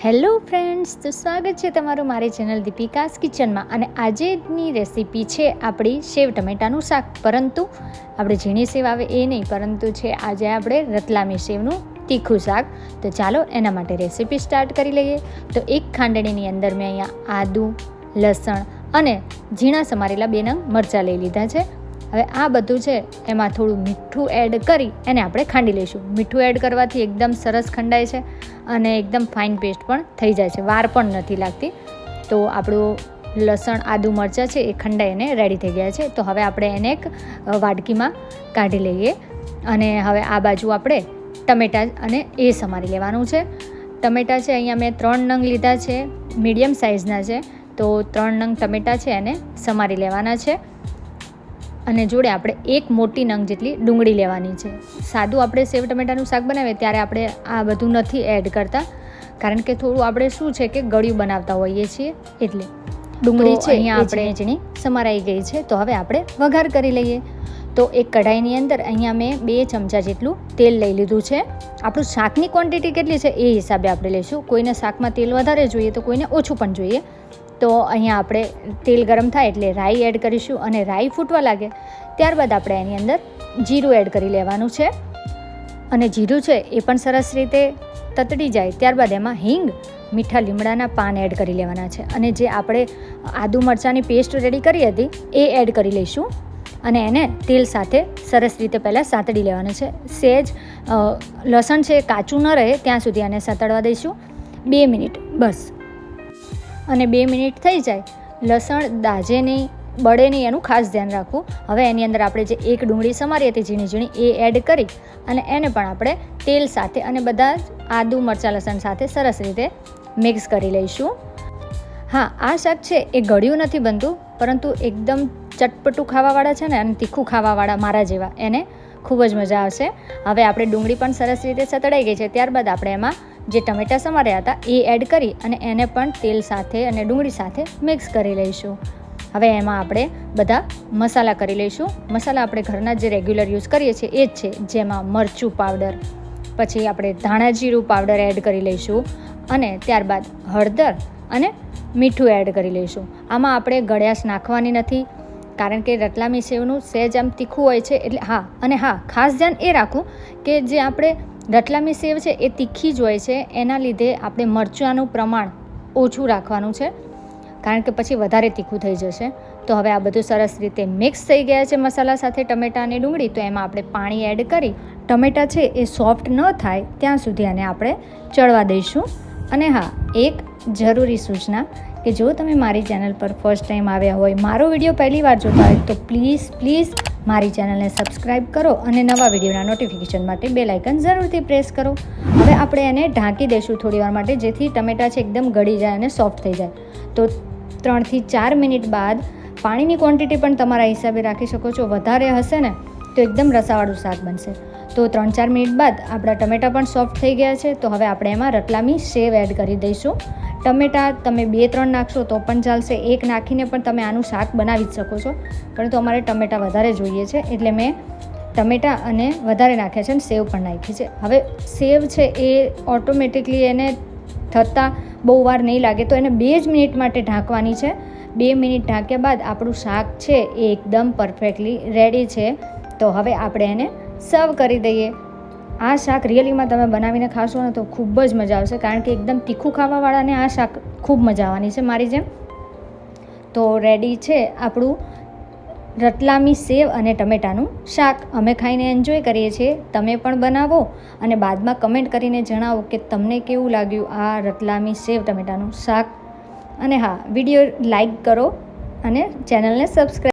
Hello friends, તો સ્વાગત છે તમારું મારી ચેનલ દીપિકાસ કિચનમાં. અને આજની રેસીપી છે આપણી સેવ ટમેટાનું શાક. પરંતુ આપણે ઝીણી સેવ આવે એ નહીં, પરંતુ છે આજે આપણે રતલામી સેવનું તીખું શાક. તો ચાલો એના માટે રેસીપી સ્ટાર્ટ કરી લઈએ. તો એક ખાંડણીની અંદર મેં અહીંયા આદું, લસણ અને ઝીણા સમારેલા 2 નંગ મરચાં લઈ લીધા છે. હવે આ બધું છે એમાં થોડું મીઠું એડ કરી એને આપણે ખાંડી લઈશું. મીઠું એડ કરવાથી એકદમ સરસ ખંડાય છે અને એકદમ ફાઇન પેસ્ટ પણ થઈ જાય છે, વાર પણ નથી લાગતી. તો આપણું લસણ, આદું, મરચાં છે એ ખંડાઈને રેડી થઈ ગયા છે. તો હવે આપણે એને એક વાડકીમાં કાઢી લઈએ. અને હવે આ બાજુ આપણે ટમેટાં અને એ સમારી લેવાનું છે. ટમેટાં છે અહીંયા મેં 3 નંગ લીધા છે, મીડિયમ સાઇઝના છે. તો 3 નંગ ટમેટાં છે એને સમારી લેવાના છે. અને જોડે આપણે 1 મોટી નંગ જેટલી ડુંગળી લેવાની છે. સાદું આપણે સેવ ટમેટાનું શાક બનાવીએ ત્યારે આપણે આ બધું નથી એડ કરતા, કારણ કે થોડું આપણે શું છે કે ગળ્યું બનાવતા હોઈએ છીએ, એટલે ડુંગળી છે અહીંયા આપણે ઝીણી સમારાઈ ગઈ છે. તો હવે આપણે વઘાર કરી લઈએ. તો એક કઢાઈની અંદર અહીંયા મેં 2 ચમચા જેટલું તેલ લઈ લીધું છે. આપણું શાકની ક્વોન્ટિટી કેટલી છે એ હિસાબે આપણે લઈશું. કોઈને શાકમાં તેલ વધારે જોઈએ તો કોઈને ઓછું પણ જોઈએ. તો અહીંયા આપણે તેલ ગરમ થાય એટલે રાઈ એડ કરીશું. અને રાઈ ફૂટવા લાગે ત્યારબાદ આપણે એની અંદર જીરું એડ કરી લેવાનું છે. અને જીરું છે એ પણ સરસ રીતે તતડી જાય ત્યારબાદ એમાં હિંગ, મીઠા લીમડાના પાન એડ કરી લેવાના છે. અને જે આપણે આદુ મરચાંની પેસ્ટ રેડી કરી હતી એ એડ કરી લઈશું. અને એને તેલ સાથે સરસ રીતે પહેલાં સાતડી લેવાનું છે. સહેજ લસણ છે કાચું ન રહે ત્યાં સુધી આને સાતડવા દઈશું 2 મિનિટ બસ. અને 2 મિનિટ થઈ જાય, લસણ દાજે નહીં, બળે નહીં, એનું ખાસ ધ્યાન રાખવું. હવે એની અંદર આપણે જે 1 ડુંગળી સમારી હતી ઝીણી ઝીણી એ એડ કરી અને એને પણ આપણે તેલ સાથે અને બધા જ આદુ, મરચાં, લસણ સાથે સરસ રીતે મિક્સ કરી લઈશું. હા, આ શાક છે એ ગળ્યું નથી બનતું, પરંતુ એકદમ ચટપટું ખાવાવાળા છે ને અને તીખું ખાવાવાળા મારા જેવા એને ખૂબ જ મજા આવશે. હવે આપણે ડુંગળી પણ સરસ રીતે સતળાઈ ગઈ છે. ત્યારબાદ આપણે એમાં જે ટમેટાં સમાર્યા હતા એ એડ કરી અને એને પણ તેલ સાથે અને ડુંગળી સાથે મિક્સ કરી લઈશું. હવે એમાં આપણે બધા મસાલા કરી લઈશું. મસાલા આપણે ઘરના જે રેગ્યુલર યુઝ કરીએ છીએ એ જ છે, જેમાં મરચું પાવડર, પછી આપણે ધાણા જીરું પાવડર એડ કરી લઈશું. અને ત્યારબાદ હળદર અને મીઠું એડ કરી લઈશું. આમાં આપણે ગળ્યાશ નાખવાની નથી, કારણ કે રતલામી સેવનું સહેજ આમ તીખું હોય છે. એટલે ખાસ ધ્યાન એ રાખવું કે જે આપણે રતલામી સેવ છે એ તીખી જ હોય છે, એના લીધે આપણે મરચાંનું પ્રમાણ ઓછું રાખવાનું છે, કારણ કે પછી વધારે તીખું થઈ જશે. તો હવે આ બધું સરસ રીતે મિક્સ થઈ ગયા છે મસાલા સાથે ટમેટાં અને ડુંગળી. તો એમાં આપણે પાણી એડ કરી ટમેટાં છે એ સોફ્ટ ન થાય ત્યાં સુધી આને આપણે ચડવા દઈશું. અને એક જરૂરી સૂચના કે જો તમે મારી ચેનલ પર ફર્સ્ટ ટાઈમ આવ્યા હોય, મારો વિડીયો પહેલી વાર જોતા હોય, તો પ્લીઝ મારી ચેનલને સબસ્ક્રાઈબ કરો અને નવા વિડીયોના નોટિફિકેશન માટે બેલ આઇકન જરૂરથી પ્રેસ કરો. હવે આપણે એને ઢાંકી દઈશું થોડી વાર માટે, જેથી ટમેટાં છે એકદમ ગળી જાય અને સોફ્ટ થઈ જાય. તો 3 થી 4 મિનિટ બાદ પાણીની ક્વોન્ટિટી પણ તમારા હિસાબે રાખી શકો છો. વધારે હશે ને તો એકદમ રસાવાળું શાક બનશે. તો 3-4 મિનિટ બાદ આપણા ટમેટાં પણ સોફ્ટ થઈ ગયા છે. તો હવે આપણે એમાં રતલામી સેવ એડ કરી દઈશું. ટમેટાં તમે 2-3 નાખશો તો પણ ચાલશે, 1 નાખીને પણ તમે આનું શાક બનાવી જ શકો છો. પરંતુ અમારે ટમેટાં વધારે જોઈએ છે એટલે મેં ટમેટાં અને વધારે નાખ્યા છે અને સેવ પણ નાખી છે. હવે સેવ છે એ ઓટોમેટિકલી એને થતાં બહુ વાર નહીં લાગે, તો એને 2 જ મિનિટ માટે ઢાંકવાની છે. 2 મિનિટ ઢાંક્યા બાદ આપણું શાક છે એ એકદમ પરફેક્ટલી રેડી છે. તો હવે આપણે એને સર્વ કરી દઈએ. આ શાક રિયલીમાં તમે બનાવીને ખાશો ને તો ખૂબ જ મજા આવશે, કારણ કે એકદમ તીખું ખાવાવાળાને આ શાક ખૂબ મજા આવવાની છે મારી જેમ. તો રેડી છે આપણું રતલામી સેવ અને ટમેટાનું શાક. અમે ખાઈને એન્જોય કરીએ છીએ, તમે પણ બનાવો અને બાદમાં કમેન્ટ કરીને જણાવો કે તમને કેવું લાગ્યું આ રતલામી સેવ ટમેટાનું શાક. અને વિડીયો લાઈક કરો અને ચેનલને સબસ્ક્રાઈબ